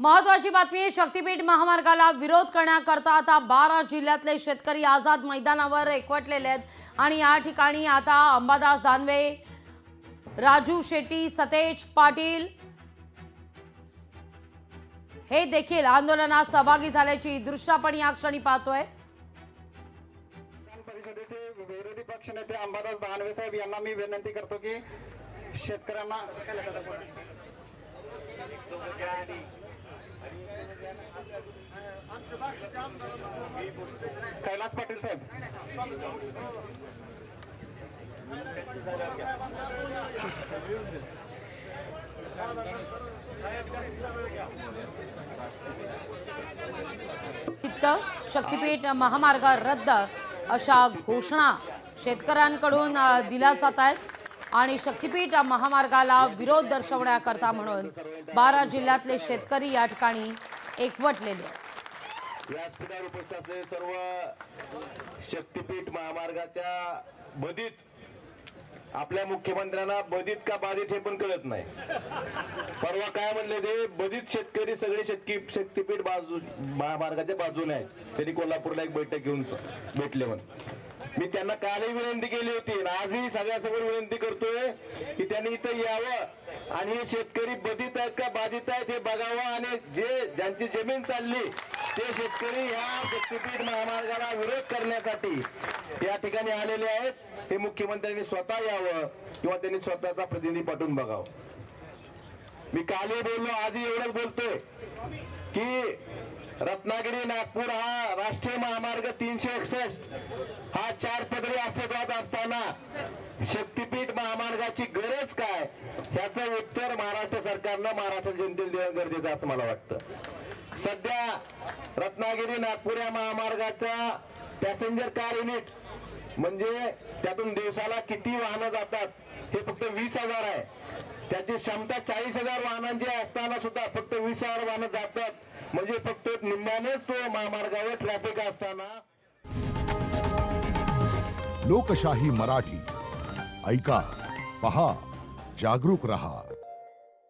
महत्वाची बातमी, शक्तीपीठ महामार्गाला विरोध करण्याकरता आता 12 जिल्ह्यातले शेतकरी आझाद मैदानावर एकवटलेले आहेत आणि या ठिकाणी आता अंबादास दानवे, राजू शेट्टी, सतेज पाटील हे देखील आंदोलनात सहभागी झाल्याची दृश्य आपण या क्षणी पाहतोय। परिषदेचे विरोधी पक्षनेते अंबादास दानवे साहेब यांना मी विनंती करतो की शेतकऱ्यांना कैलास पाटील साहेब शक्तीपीठ महामार्ग रद्द अशा घोषणा शेतकऱ्यांकडून दिल्या जात आहेत आणि शक्तीपीठ महामार्गाला विरोध दर्शवण्याकरता म्हणून 12 जिल्ह्यातले शेतकरी या ठिकाणी एकवटलेले आहेत। व्यासपीठावर उपस्थित असलेले सर्व शक्तीपीठ महामार्गाच्या बदीत आपल्या मुख्यमंत्र्यांना बदीत का बाधित हे पण कळत नाही। परवा काय म्हणले ते बदीत शेतकरी सगळे शक्तीपीठ बाजू महामार्गाच्या बाजूने आहेत। त्यांनी कोल्हापूरला एक बैठक घेऊन भेटले म्हणून मी त्यांना कालही विनंती केली होती, आजही सगळ्यासमोर विनंती करतोय की त्यांनी इथं यावं आणि हे शेतकरी बदीत आहेत का बाधित आहेत हे बघावं आणि ज्यांची जमीन चालली ते शेतकरी ह्या शक्तीपीठ महामार्गाला विरोध करण्यासाठी या ठिकाणी आलेले आहेत, हे मुख्यमंत्र्यांनी स्वतः यावं किंवा त्यांनी स्वतःचा प्रतिनिधी पाठवून बघावं। मी कालही बोललो, आजही एवढंच बोलतोय की रत्नागिरी नागपूर हा राष्ट्रीय महामार्ग 361 हा 4 पदरी अस्तित्वात असताना शक्तीपीठ महामार्गाची गरज काय ह्याचं उत्तर महाराष्ट्र सरकारनं महाराष्ट्र जनतेला देणं गरजेचं असं मला वाटतं। सध्या रत्नागिरी नागपूर या महामार्गाचा पॅसेंजर कार युनिट म्हणजे त्यातून दिवसाला किती वाहनं जातात हे फक्त 20,000 आहे। त्याची क्षमता 40,000 वाहनांची असताना सुद्धा फक्त 20,000 वाहनं जातात, म्हणजे फक्त निम्म्यानेच तो महामार्गावर ट्रॅफिक असताना। लोकशाही मराठी ऐका, पहा, जागरूक रहा।